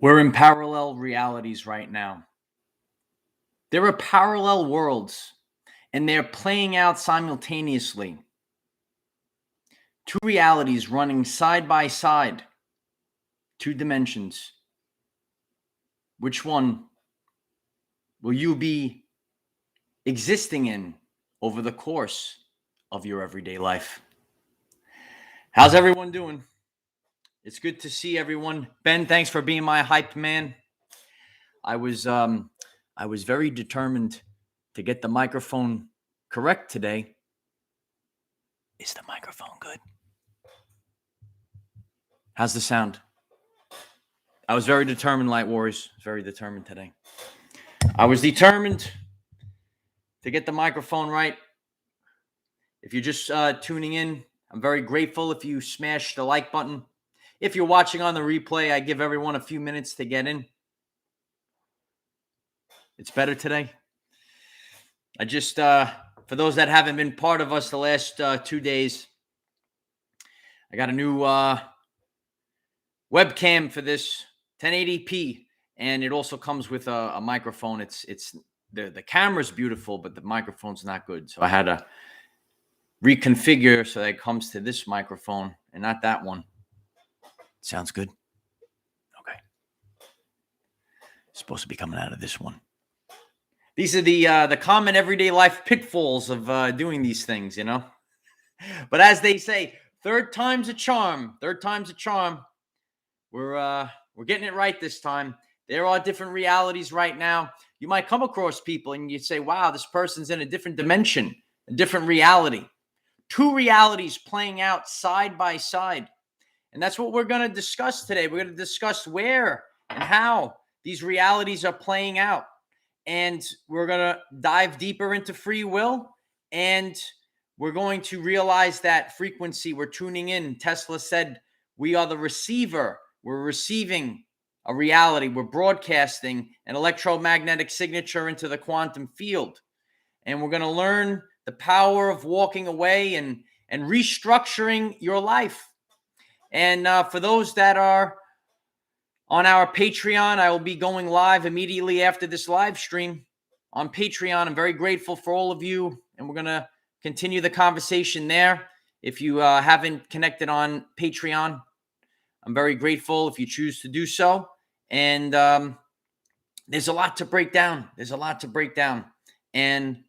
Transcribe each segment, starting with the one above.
We're in parallel realities right now. There are parallel worlds, and they're playing out simultaneously. Two realities running side by side, two dimensions. Which one will you be existing in over the course of your everyday life? How's everyone doing? It's good to see everyone. Ben, thanks for being my hype man. I was very determined to get the microphone correct today. Is the microphone good? How's the sound? I was very determined, Light Warriors. Very determined today. I was determined to get the microphone right. If you're just tuning in, I'm very grateful if you smash the like button. If you're watching on the replay, I give everyone a few minutes to get in. It's better today. I just, for those that haven't been part of us the last 2 days, I got a new webcam for this 1080p, and it also comes with a microphone. It's the camera's beautiful, but the microphone's not good. So I had to reconfigure so that it comes to this microphone and not that one. Sounds good? Okay. It's supposed to be coming out of this one. These are the common everyday life pitfalls of doing these things, you know. But as they say, third time's a charm. Third time's a charm. We're getting it right this time. There are different realities right now. You might come across people and you say, wow, this person's in a different dimension, a different reality. Two realities playing out side by side. And that's what we're going to discuss today. We're going to discuss where and how these realities are playing out. And we're going to dive deeper into free will. And we're going to realize that frequency we're tuning in. Tesla said we are the receiver. We're receiving a reality. We're broadcasting an electromagnetic signature into the quantum field. And we're going to learn the power of walking away and restructuring your life. And for those that are on our Patreon, I will be going live immediately after this live stream on Patreon. I'm very grateful for all of you, and we're going to continue the conversation there. If you haven't connected on Patreon, I'm very grateful if you choose to do so. And there's a lot to break down. And,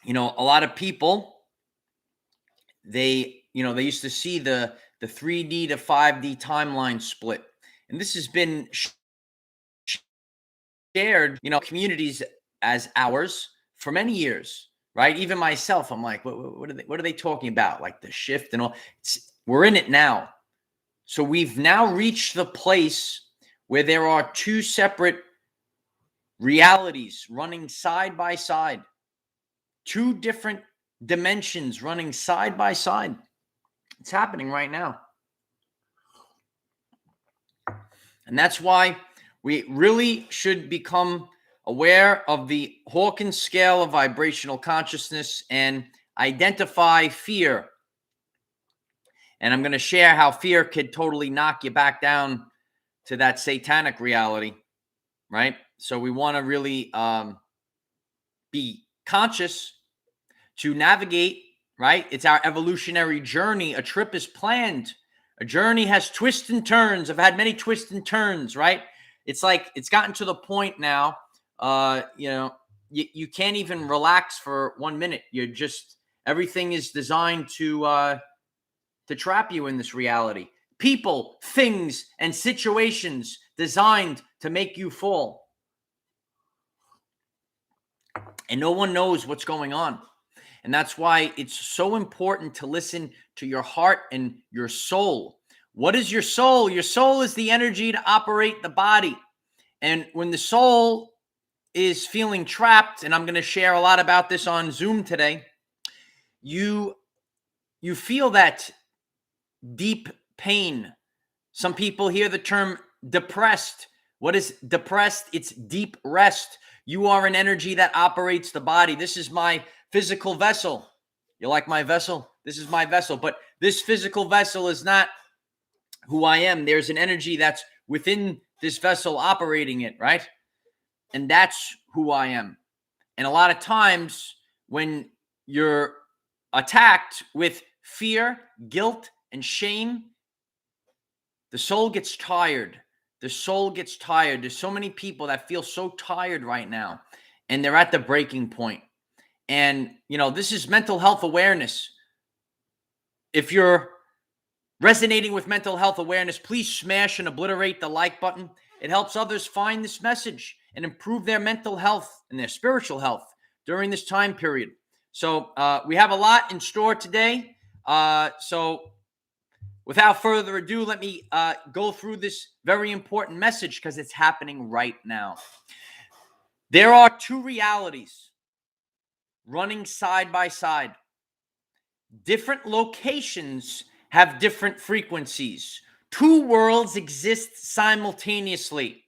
you know, a lot of people, they used to see the 3D to 5D timeline split. And this has been shared, communities as ours for many years, right? Even myself, I'm like, what are they talking about? Like the shift and all. We're in it now. So we've now reached the place where there are two separate realities running side by side, two different dimensions running side by side. It's happening right now. And that's why we really should become aware of the Hawkins scale of vibrational consciousness and identify fear. And I'm going to share how fear could totally knock you back down to that satanic reality, right? So we want to really be conscious to navigate, right? It's our evolutionary journey. A trip is planned. A journey has twists and turns. I've had many twists and turns, right? It's like it's gotten to the point now, you can't even relax for 1 minute. You're just, everything is designed to trap you in this reality. People, things, and situations designed to make you fall. And no one knows what's going on. And that's why it's so important to listen to your heart and your soul. What is your soul? Your soul is the energy to operate the body. And when the soul is feeling trapped, and I'm going to share a lot about this on Zoom today, you feel that deep pain. Some people hear the term depressed. What is depressed? It's deep rest. You are an energy that operates the body. This is my physical vessel. You like my vessel? This is my vessel. But this physical vessel is not who I am. There's an energy that's within this vessel operating it, right? And that's who I am. And a lot of times when you're attacked with fear, guilt, and shame, the soul gets tired. The soul gets tired. There's so many people that feel so tired right now, and they're at the breaking point. And, this is mental health awareness. If you're resonating with mental health awareness, please smash and obliterate the like button. It helps others find this message and improve their mental health and their spiritual health during this time period. So we have a lot in store today. So without further ado, let me go through this very important message because it's happening right now. There are two realities running side by side. Different locations have different frequencies. Two worlds exist simultaneously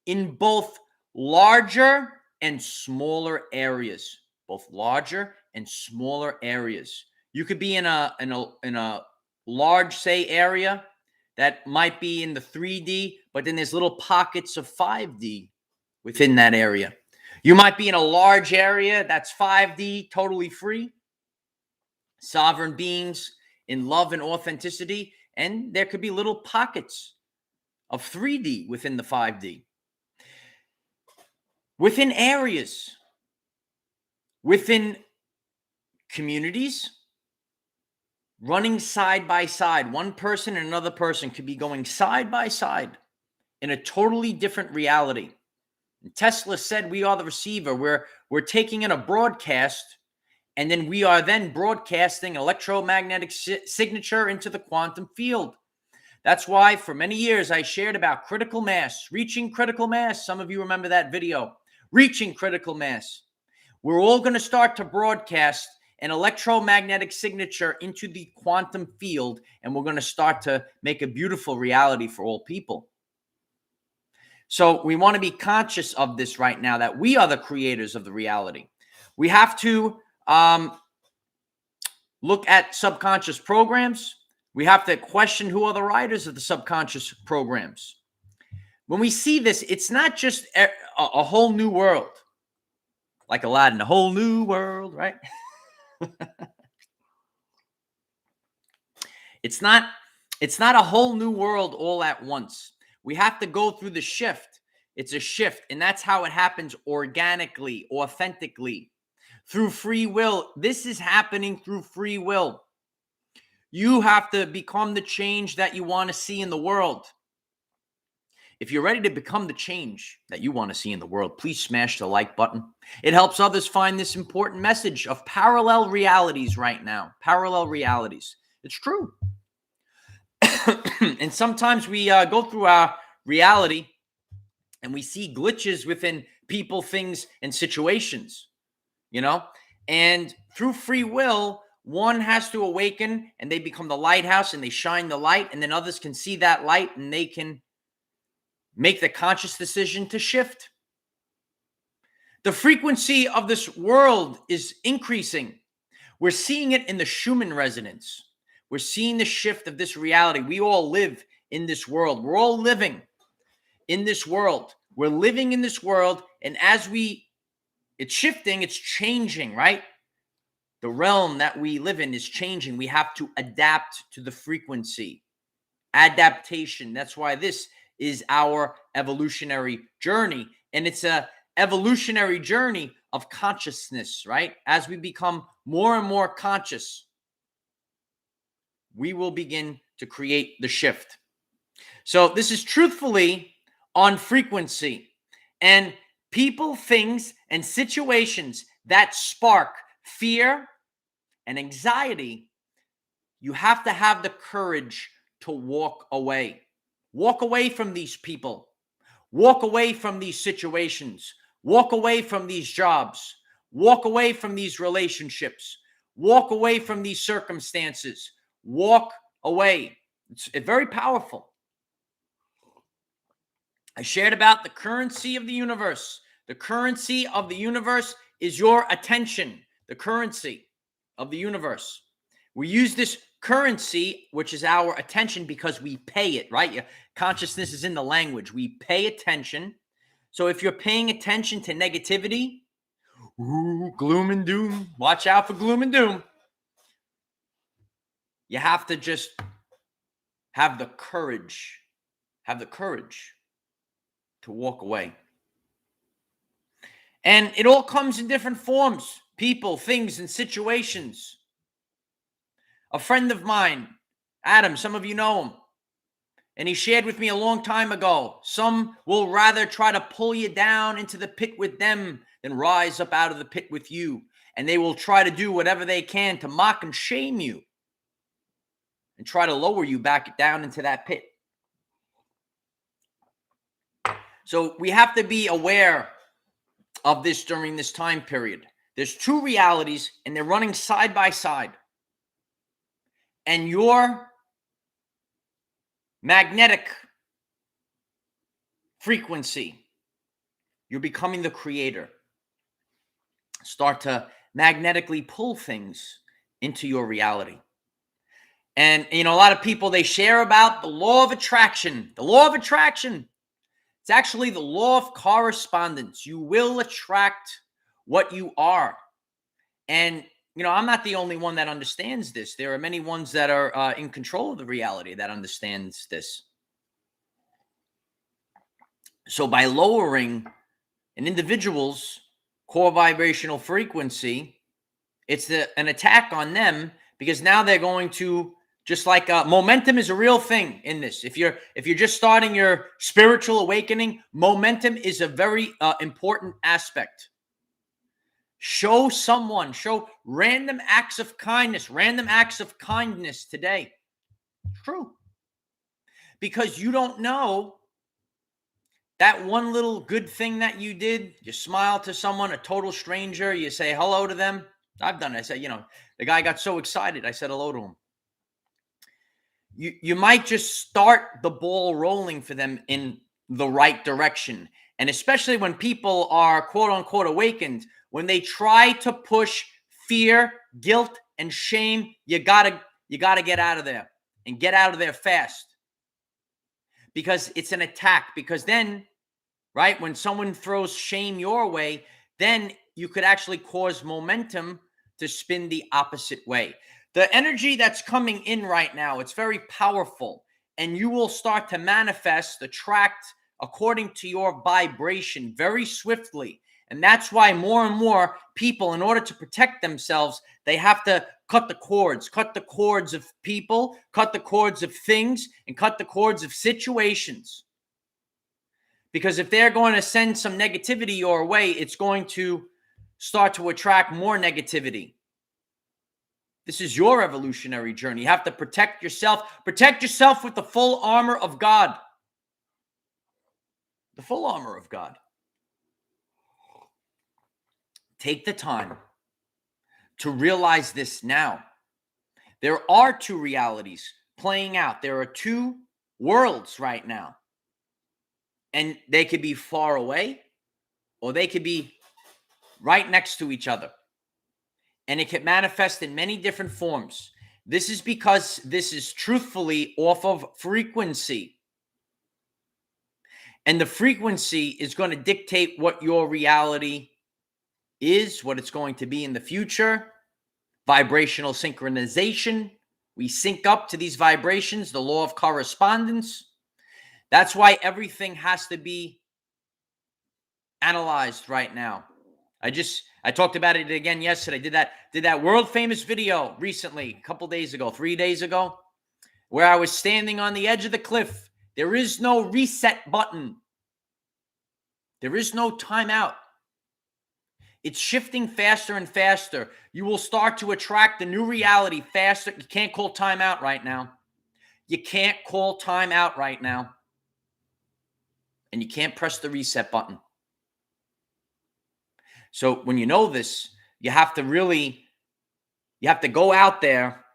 in both larger and smaller areas. Both larger and smaller areas. You could be in a large, say, area that might be in the 3D, but then there's little pockets of 5D within that area. You might be in a large area that's 5D, totally free, sovereign beings in love and authenticity, and there could be little pockets of 3D within the 5D. Within areas, within communities, running side by side, one person and another person could be going side by side in a totally different reality. And Tesla said we are the receiver. We're taking in a broadcast, and then we are then broadcasting electromagnetic signature into the quantum field. That's why for many years I shared about critical mass, reaching critical mass. Some of you remember that video, reaching critical mass. We're all going to start to broadcast an electromagnetic signature into the quantum field, and we're going to start to make a beautiful reality for all people. So we want to be conscious of this right now, that we are the creators of the reality. We have to look at subconscious programs. We have to question who are the writers of the subconscious programs. When we see this, it's not just a whole new world, like Aladdin, a whole new world, right? It's not a whole new world all at once. We have to go through the shift. It's a shift, and that's how it happens organically, authentically, through free will. This is happening through free will. You have to become the change that you want to see in the world. If you're ready to become the change that you want to see in the world, please smash the like button. It helps others find this important message of parallel realities right now. Parallel realities. It's true. And sometimes we go through our reality and we see glitches within people, things, and situations, and through free will, one has to awaken and they become the lighthouse and they shine the light, and then others can see that light and they can make the conscious decision to shift. The frequency of this world is increasing. We're seeing it in the Schumann resonance. We're seeing the shift of this reality. We all live in this world. We're all living in this world. We're living in this world, and as it's shifting, it's changing, right? The realm that we live in is changing. We have to adapt to the frequency. Adaptation. That's why this is our evolutionary journey, and it's a evolutionary journey of consciousness, right? As we become more and more conscious, we will begin to create the shift. So this is truthfully on frequency, and people, things, and situations that spark fear and anxiety, you have to have the courage to walk away. Walk away from these people. Walk away from these situations. Walk away from these jobs. Walk away from these relationships. Walk away from these circumstances. Walk away. It's very powerful. I shared about the currency of the universe. The currency of the universe is your attention. The currency of the universe. We use this currency, which is our attention because we pay it, right? Consciousness is in the language. We pay attention. So if you're paying attention to negativity, gloom and doom, watch out for gloom and doom. You have to just have the courage to walk away. And it all comes in different forms, people, things, and situations. A friend of mine, Adam, some of you know him, and he shared with me a long time ago, some will rather try to pull you down into the pit with them than rise up out of the pit with you. And they will try to do whatever they can to mock and shame you and try to lower you back down into that pit. So we have to be aware of this during this time period. There's two realities, and they're running side by side. And your magnetic frequency, you're becoming the creator. Start to magnetically pull things into your reality. And, a lot of people, they share about the law of attraction. The law of attraction. It's actually the law of correspondence. You will attract what you are. And, I'm not the only one that understands this. There are many ones that are in control of the reality that understands this. So by lowering an individual's core vibrational frequency, it's an attack on them, because now they're going to, just like momentum is a real thing in this. If you're just starting your spiritual awakening, momentum is a very important aspect. Show random acts of kindness today. True. Because you don't know that one little good thing that you did. You smile to someone, a total stranger, you say hello to them. I've done it. I said, the guy got so excited, I said hello to him. You might just start the ball rolling for them in the right direction. And especially when people are quote unquote awakened, when they try to push fear, guilt, and shame, you gotta get out of there, and get out of there fast. Because it's an attack. Because then, right, when someone throws shame your way, then you could actually cause momentum to spin the opposite way. The energy that's coming in right now, it's very powerful, and you will start to manifest, attract according to your vibration very swiftly. And that's why more and more people, in order to protect themselves, they have to cut the cords of people, cut the cords of things, and cut the cords of situations. Because if they're going to send some negativity your way, it's going to start to attract more negativity. This is your evolutionary journey. You have to protect yourself. Protect yourself with the full armor of God. The full armor of God. Take the time to realize this now. There are two realities playing out. There are two worlds right now. And they could be far away, or they could be right next to each other. And it can manifest in many different forms. This is because this is truthfully off of frequency. And the frequency is going to dictate what your reality is, what it's going to be in the future. Vibrational synchronization. We sync up to these vibrations, the law of correspondence. That's why everything has to be analyzed right now. I talked about it again yesterday. Did that world famous video recently, a couple days ago, 3 days ago, where I was standing on the edge of the cliff. There is no reset button. There is no timeout. It's shifting faster and faster. You will start to attract the new reality faster. You can't call timeout right now. You can't call timeout right now. And you can't press the reset button. So when you know this, you have to go out there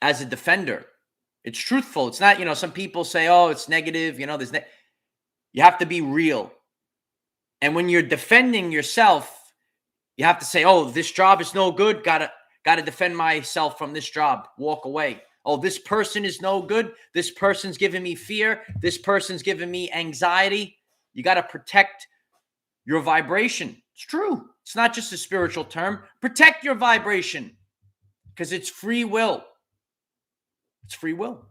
as a defender. It's truthful. It's not, some people say, oh, it's negative. You have to be real. And when you're defending yourself, you have to say, oh, this job is no good. Gotta defend myself from this job. Walk away. Oh, this person is no good. This person's giving me fear. This person's giving me anxiety. You got to protect your vibration. It's true. It's not just a spiritual term. Protect your vibration because it's free will. It's free will.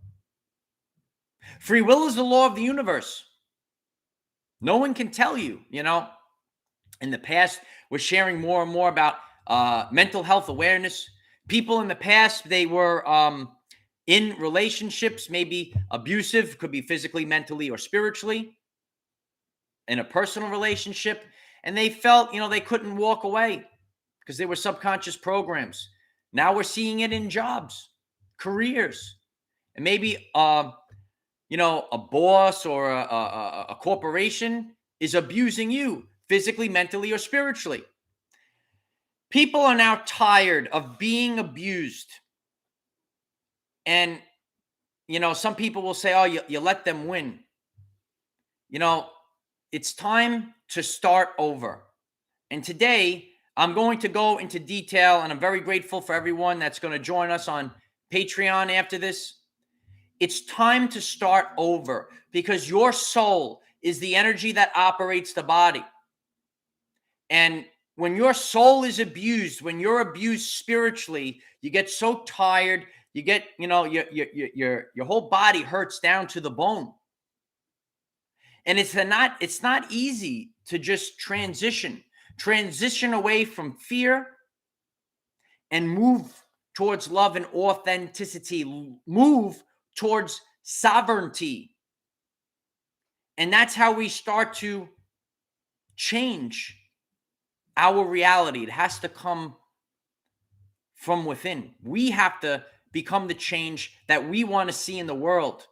Free will is the law of the universe. No one can tell you, in the past, we're sharing more and more about mental health awareness. People in the past, they were in relationships, maybe abusive, could be physically, mentally, or spiritually, in a personal relationship. And they felt, they couldn't walk away because they were subconscious programs. Now we're seeing it in jobs, careers, and maybe, a boss or a corporation is abusing you physically, mentally, or spiritually. People are now tired of being abused. And, some people will say, oh, you let them win. It's time to start over. And today, I'm going to go into detail, and I'm very grateful for everyone that's going to join us on Patreon after this. It's time to start over because your soul is the energy that operates the body. And when your soul is abused, when you're abused spiritually, you get so tired, you get, your whole body hurts down to the bone. And it's not easy to just transition away from fear and move towards love and authenticity, move towards sovereignty. And that's how we start to change our reality. It has to come from within. We have to become the change that we want to see in the world.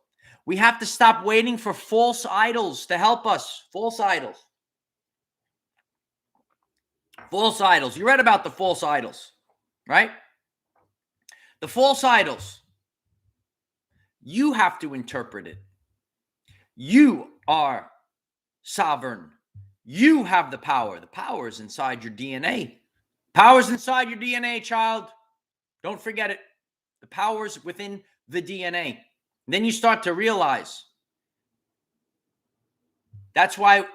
We have to stop waiting for false idols to help us. False idols. False idols. You read about the false idols, right? The false idols. You have to interpret it. You are sovereign. You have the power. The power is inside your DNA. Power is inside your DNA, child. Don't forget it. The power is within the DNA. Then you start to realize that's why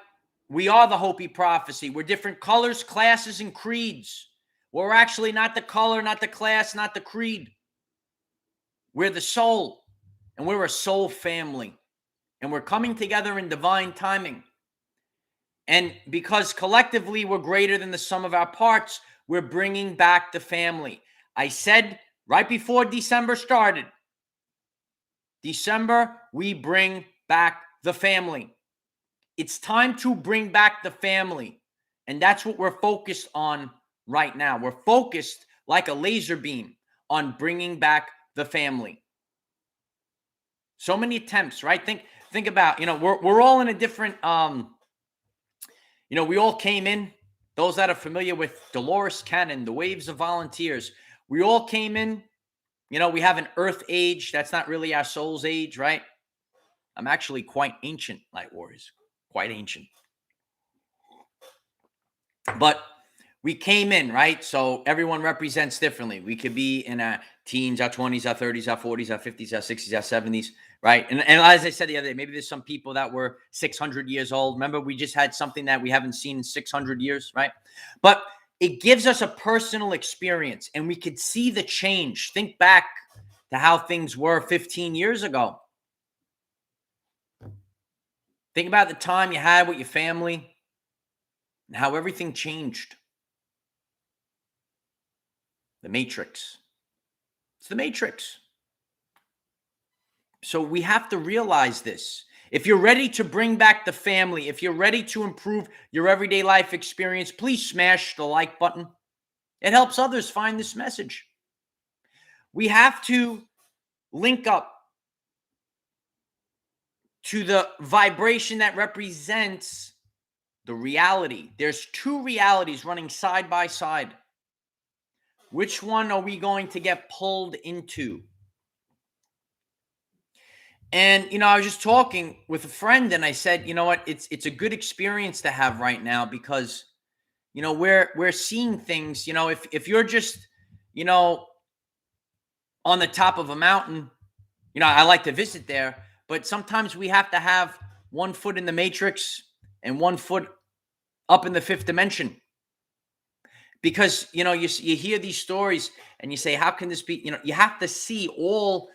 we are the Hopi prophecy. We're different colors, classes, and creeds. We're actually not the color, not the class, not the creed. We're the soul, and we're a soul family. And we're coming together in divine timing. And because collectively we're greater than the sum of our parts, we're bringing back the family. I said right before December started, December, we bring back the family. It's time to bring back the family. And that's what we're focused on right now. We're focused like a laser beam on bringing back the family. So many attempts, right? Think about, we're all in a different, we all came in, those that are familiar with Dolores Cannon, the Waves of Volunteers, we all came in, we have an earth age. That's not really our soul's age, right? I'm actually quite ancient, Light Warriors, quite ancient. But we came in, right? So everyone represents differently. We could be in our teens, our 20s, our 30s, our 40s, our 50s, our 60s, our 70s, right? And as I said the other day, maybe there's some people that were 600 years old. Remember, we just had something that we haven't seen in 600 years, right? But it gives us a personal experience, and we could see the change. Think back to how things were 15 years ago. Think about the time you had with your family and how everything changed. The Matrix. It's the Matrix. So we have to realize this. If you're ready to bring back the family, if you're ready to improve your everyday life experience, please smash the like button. It helps others find this message. We have to link up to the vibration that represents the reality. There's two realities running side by side. Which one are we going to get pulled into? And, I was just talking with a friend and I said, you know what, it's a good experience to have right now because, we're seeing things, if you're just, on the top of a mountain, I like to visit there, but sometimes we have to have one foot in the matrix and one foot up in the fifth dimension. Because, you hear these stories and you say, how can this be? You have to see all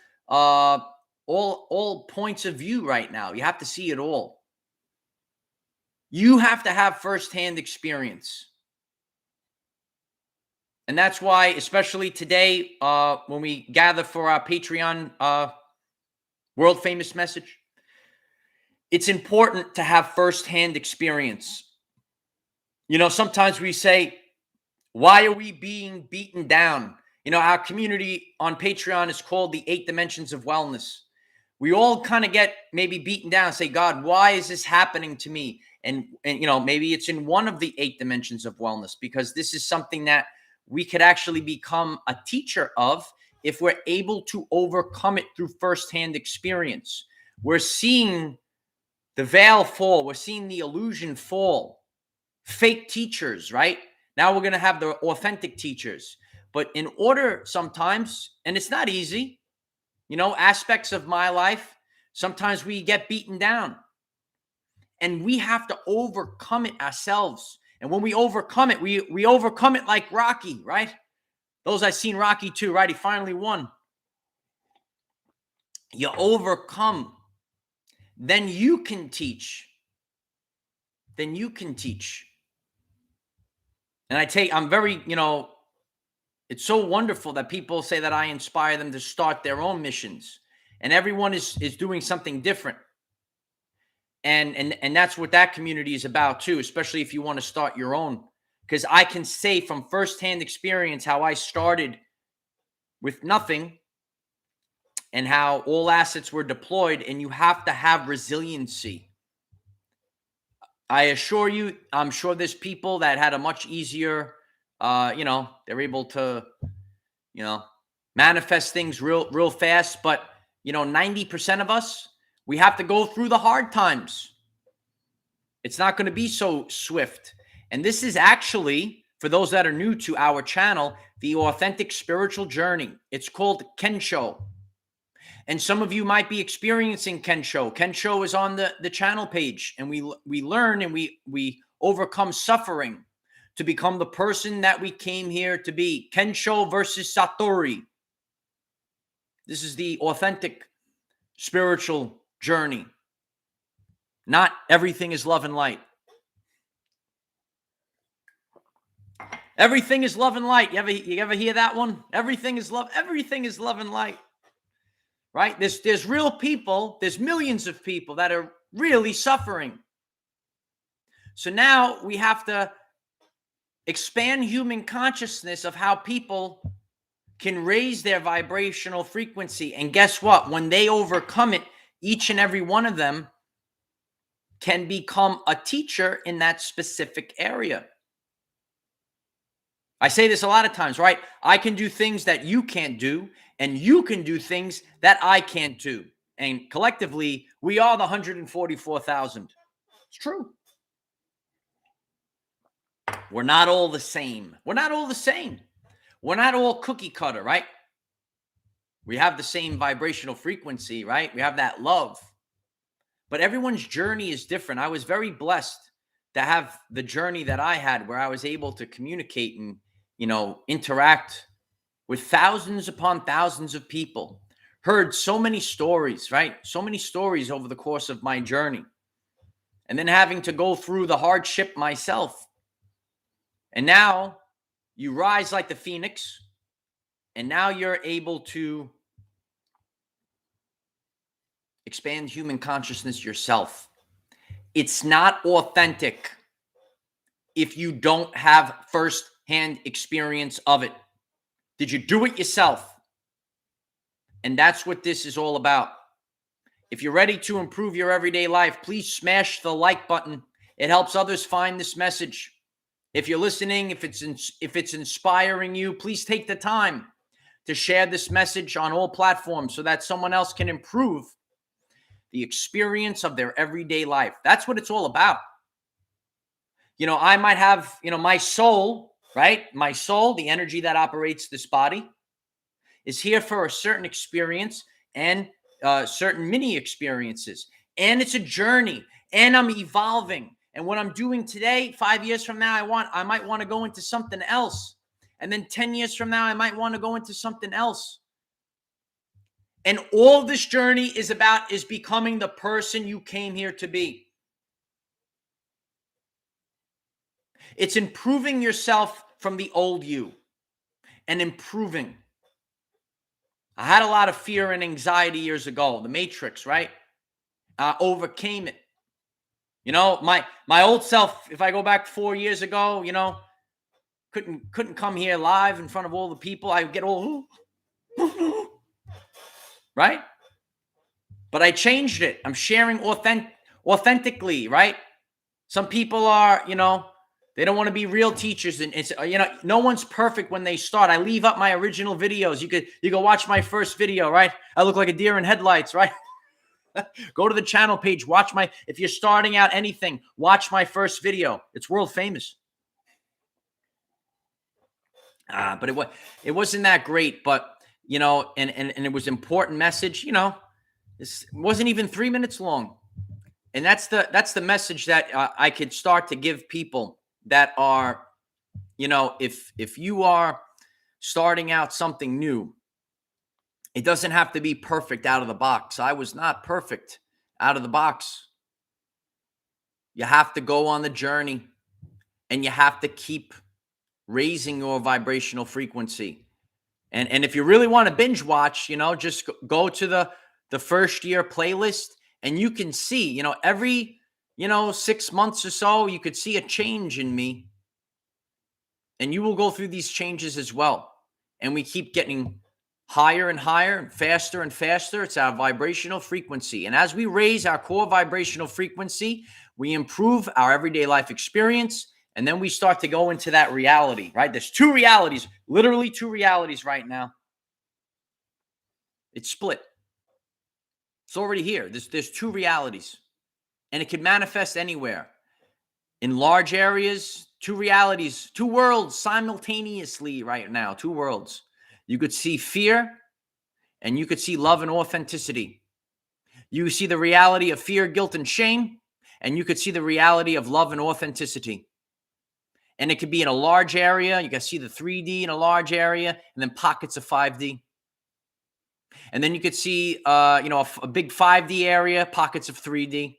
points of view right now. You have to see it all. You have to have firsthand experience. And that's why, especially today, when we gather for our Patreon world famous message, it's important to have firsthand experience. Sometimes we say, why are we being beaten down? Our community on Patreon is called the 8 Dimensions of Wellness. We all kind of get maybe beaten down and say, God, why is this happening to me? And maybe it's in one of the 8 dimensions of wellness, because this is something that we could actually become a teacher of if we're able to overcome it through firsthand experience. We're seeing the veil fall. We're seeing the illusion fall. Fake teachers, right? Now we're going to have the authentic teachers. But in order sometimes, and it's not easy, aspects of my life, sometimes we get beaten down. And we have to overcome it ourselves. And when we overcome it, we overcome it like Rocky, right? Those I've seen Rocky 2, right? He finally won. You overcome. Then you can teach. And I'm very, it's so wonderful that people say that I inspire them to start their own missions. And everyone is doing something different. And that's what that community is about too, especially if you want to start your own. Because I can say from firsthand experience how I started with nothing and how all assets were deployed, and you have to have resiliency. I assure you, I'm sure there's people that had a much easier, they're able to, manifest things real fast. But, 90% of us, we have to go through the hard times. It's not going to be so swift. And this is actually, for those that are new to our channel, the authentic spiritual journey. It's called Kensho. And some of you might be experiencing Kensho. Kensho is on the channel page, and we learn and we overcome suffering to become the person that we came here to be. Kensho versus Satori. This is the authentic spiritual journey. Not everything is love and light. Everything is love and light. You ever hear that one? Everything is love. Everything is love and light. Right? There's real people. There's millions of people that are really suffering. So now we have to expand human consciousness of how people can raise their vibrational frequency. And guess what? When they overcome it, each and every one of them can become a teacher in that specific area. I say this a lot of times, right? I can do things that you can't do, and you can do things that I can't do. And collectively, we are the 144,000. It's true. We're not all the same. We're not all the same. We're not all cookie cutter, right? We have the same vibrational frequency, right? We have that love. But everyone's journey is different. I was very blessed to have the journey that I had, where I was able to communicate and, interact with thousands upon thousands of people. Heard so many stories, right? So many stories over the course of my journey. And then having to go through the hardship myself. And now you rise like the phoenix. And now you're able to expand human consciousness yourself. It's not authentic if you don't have first-hand experience of it. Did you do it yourself? And that's what this is all about. If you're ready to improve your everyday life, please smash the like button. It helps others find this message. If you're listening, if it's inspiring you, please take the time to share this message on all platforms so that someone else can improve the experience of their everyday life. That's what it's all about. I might have, my soul, right? My soul, the energy that operates this body, is here for a certain experience. And certain mini experiences, and it's a journey, and I'm evolving. And what I'm doing today, 5 years from now, I might want to go into something else. And then 10 years from now, I might want to go into something else. And all this journey is about is becoming the person you came here to be. It's improving yourself from the old you and improving. I had a lot of fear and anxiety years ago. The Matrix, right? I overcame it. You know, my old self, if I go back 4 years ago, you know, couldn't come here live in front of all the people. I would get all right? But I changed it. I'm sharing authentically, right? Some people are, you know, they don't want to be real teachers, and it's, you know, no one's perfect when they start. I leave up my original videos. You go watch my first video, right? I look like a deer in headlights, right? Go to the channel page, watch if you're starting out anything, watch my first video. It's world famous. But it wasn't that great, but you know, and it was important message, you know. This wasn't even 3 minutes long. And that's the message that I could start to give people that are, you know, if you are starting out something new, it doesn't have to be perfect out of the box. I was not perfect out of the box. You have to go on the journey, and you have to keep raising your vibrational frequency. And if you really want to binge watch, you know, just go to the first year playlist, and you can see, you know, every, you know, 6 months or so, you could see a change in me. And you will go through these changes as well. And we keep getting higher and higher and faster. It's our vibrational frequency. And as we raise our core vibrational frequency, we improve our everyday life experience. And then we start to go into that reality, right? There's two realities, literally two realities right now. It's split. It's already here. There's two realities, and it can manifest anywhere. In large areas, two realities, two worlds simultaneously right now, two worlds. You could see fear, and you could see love and authenticity. You see the reality of fear, guilt, and shame, and you could see the reality of love and authenticity. And it could be in a large area. You can see the 3D in a large area, and then pockets of 5D. And then you could see, you know, a big 5D area, pockets of 3D.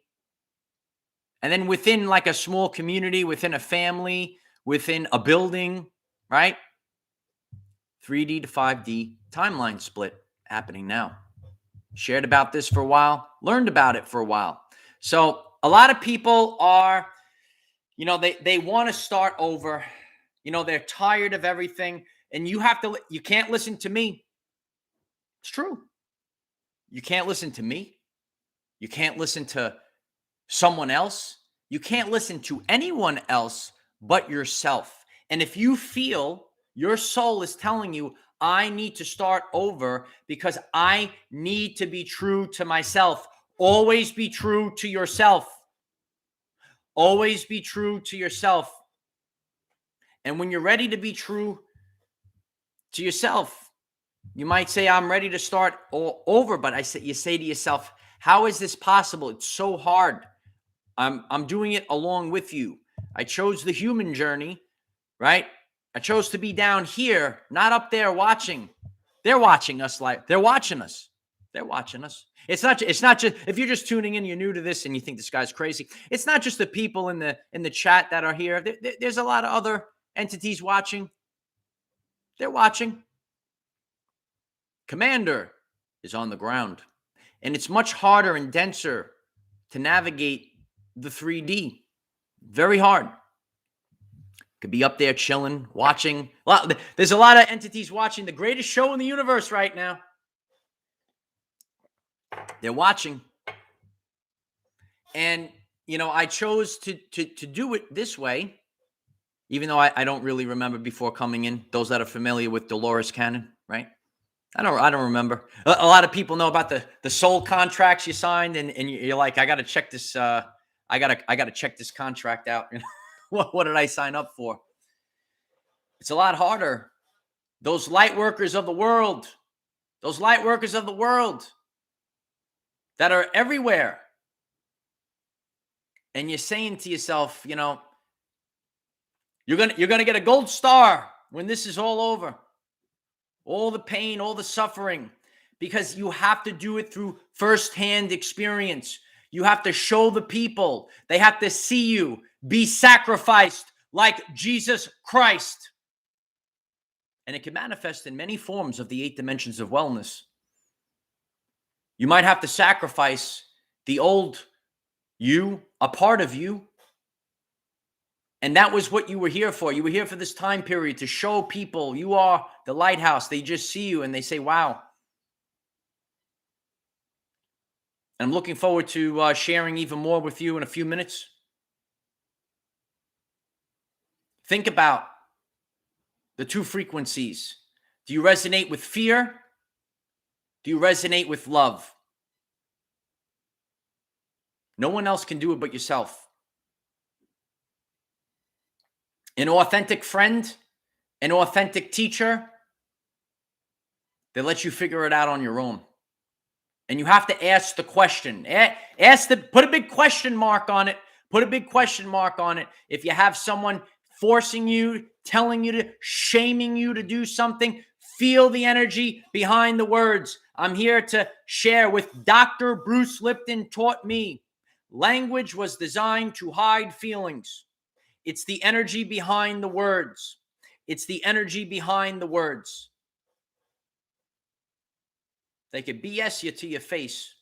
And then within like a small community, within a family, within a building, right? 3D to 5D timeline split happening now. Shared about this for a while, learned about it for a while. So a lot of people are, you know, they want to start over. You know, they're tired of everything. And you can't listen to me. It's true. You can't listen to me. You can't listen to someone else. You can't listen to anyone else but yourself. And if you feel your soul is telling you, I need to start over because I need to be true to myself, always be true to yourself. Always be true to yourself. And when you're ready to be true to yourself, you might say, I'm ready to start all over, but you say to yourself, how is this possible? It's so hard. I'm doing it along with you. I chose the human journey, right? I chose to be down here, not up there watching. They're watching us they're watching us. They're watching us. It's not just, if you're just tuning in, you're new to this and you think this guy's crazy. It's not just the people in the chat that are here. There's a lot of other entities watching. They're watching. Commander is on the ground, and it's much harder and denser to navigate the 3D. Very hard. Could be up there chilling, watching. There's a lot of entities watching the greatest show in the universe right now. They're watching. And, you know, I chose to do it this way, even though I don't really remember before coming in. Those that are familiar with Dolores Cannon, right? I don't remember. A lot of people know about the soul contracts you signed, and you're like, I got to check this. I gotta check this contract out. You know, what did I sign up for? It's a lot harder. Those light workers of the world. that are everywhere. And you're saying to yourself, you know, you're gonna get a gold star when this is all over. All the pain, all the suffering, because you have to do it through firsthand experience. You have to show the people. They have to see you be sacrificed like Jesus Christ. And it can manifest in many forms of the 8 dimensions of wellness. You might have to sacrifice the old you, a part of you. And that was what you were here for. You were here for this time period to show people you are the lighthouse. They just see you and they say, wow. And I'm looking forward to sharing even more with you in a few minutes. Think about the 2 frequencies. Do you resonate with fear? Do you resonate with love? No one else can do it but yourself. An authentic friend, an authentic teacher, they let you figure it out on your own. And you have to ask the question. Put a big question mark on it. Put a big question mark on it. If you have someone forcing you, telling you to, shaming you to do something, feel the energy behind the words. I'm here to share with Dr. Bruce Lipton taught me. Language was designed to hide feelings. It's the energy behind the words. It's the energy behind the words. They could BS you to your face.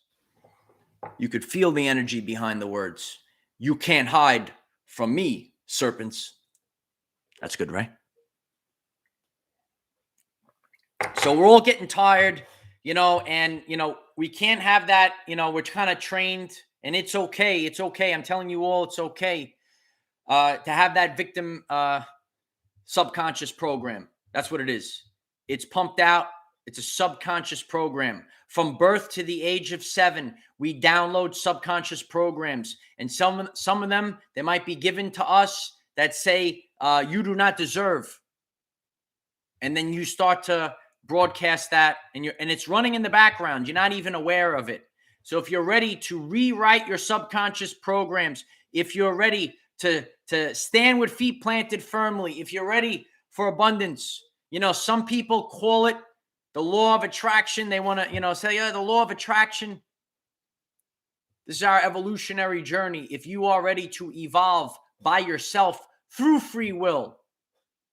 You could feel the energy behind the words. You can't hide from me, serpents. That's good, right? So we're all getting tired, and, we can't have that, we're kind of trained, and it's okay. It's okay. I'm telling you all, it's okay to have that victim subconscious program. That's what it is. It's pumped out. It's a subconscious program. From birth to the age of 7, we download subconscious programs. And some of them, they might be given to us that say, you do not deserve. And then you start to broadcast that, and it's running in the background. You're not even aware of it. So if you're ready to rewrite your subconscious programs, if you're ready to stand with feet planted firmly, if you're ready for abundance, some people call it the law of attraction. They want to, say, the law of attraction. This is our evolutionary journey. If you are ready to evolve by yourself through free will,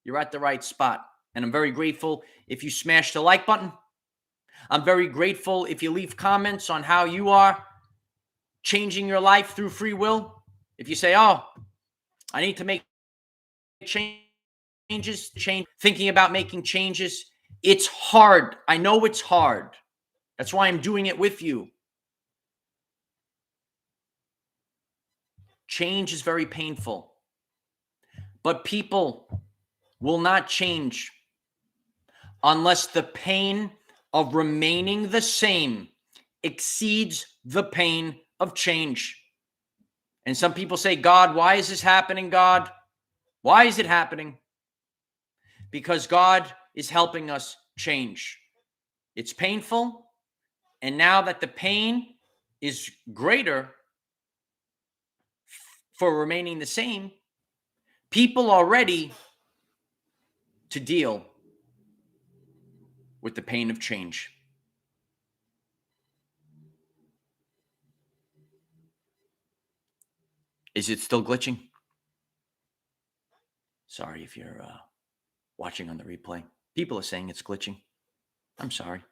you're at the right spot. And I'm very grateful if you smash the like button. I'm very grateful if you leave comments on how you are changing your life through free will. If you say, oh, I need to make changes, thinking about making changes. It's hard. I know it's hard. That's why I'm doing it with you. Change is very painful. But people will not change unless the pain of remaining the same exceeds the pain of change. And some people say, God, why is this happening, God? Why is it happening? Because God is helping us change. It's painful. And now that the pain is greater for remaining the same, people are ready to deal with the pain of change. Is it still glitching? Sorry if you're watching on the replay. People are saying it's glitching. I'm sorry.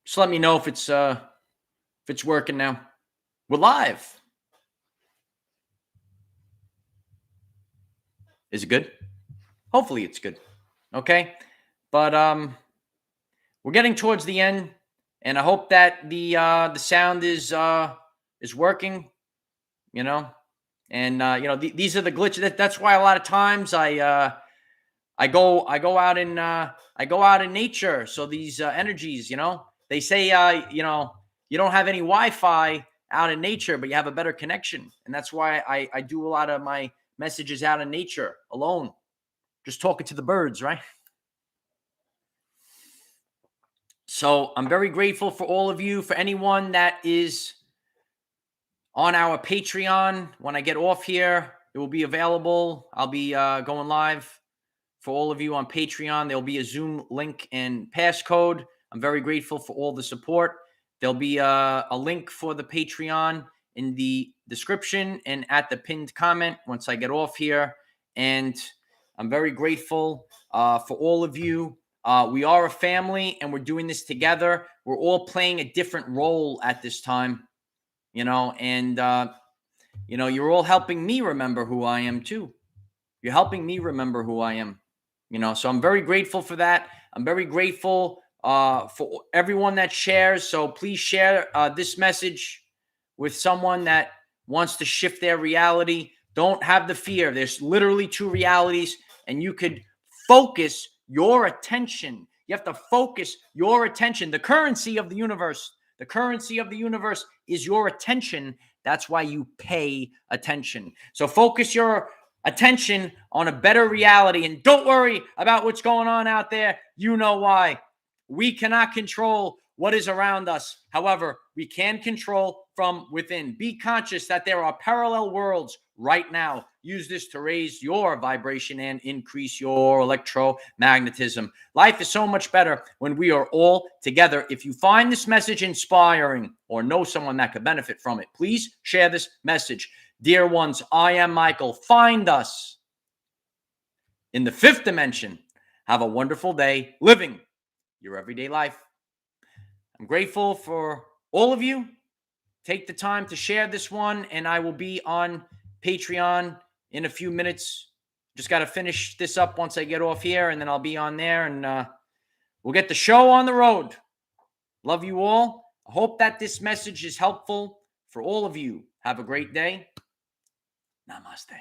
Just let me know if it's working now. We're live. Is it good? Hopefully it's good. Okay. But we're getting towards the end, and I hope that the sound is working, and these are the glitches. That's why a lot of times I go out in nature. So these energies, they say you don't have any Wi-Fi out in nature, but you have a better connection, and that's why I do a lot of my messages out in nature alone, just talking to the birds, right? So I'm very grateful for all of you. For anyone that is on our Patreon, when I get off here, it will be available. I'll be going live for all of you on Patreon. There'll be a Zoom link and passcode. I'm very grateful for all the support. There'll be a link for the Patreon in the description and at the pinned comment once I get off here. And I'm very grateful for all of you. We are a family and we're doing this together. We're all playing a different role at this time, and, you're all helping me remember who I am too. You're helping me remember who I am, so I'm very grateful for that. I'm very grateful for everyone that shares. So please share this message with someone that wants to shift their reality. Don't have the fear. There's literally two realities, and you could focus your attention. You have to focus your attention. The currency of the universe. The currency of the universe is your attention. That's why you pay attention. So focus your attention on a better reality, and don't worry about what's going on out there. You know why. We cannot control what is around us. However, we can control from within. Be conscious that there are parallel worlds right now. Use this to raise your vibration and increase your electromagnetism. Life is so much better when we are all together. If you find this message inspiring or know someone that could benefit from it, please share this message. Dear ones, I am Michael. Find us in the fifth dimension. Have a wonderful day living your everyday life. I'm grateful for all of you. Take the time to share this one, and I will be on Patreon in a few minutes. Just got to finish this up once I get off here, and then I'll be on there, and we'll get the show on the road. Love you all. I hope that this message is helpful for all of you. Have a great day. Namaste.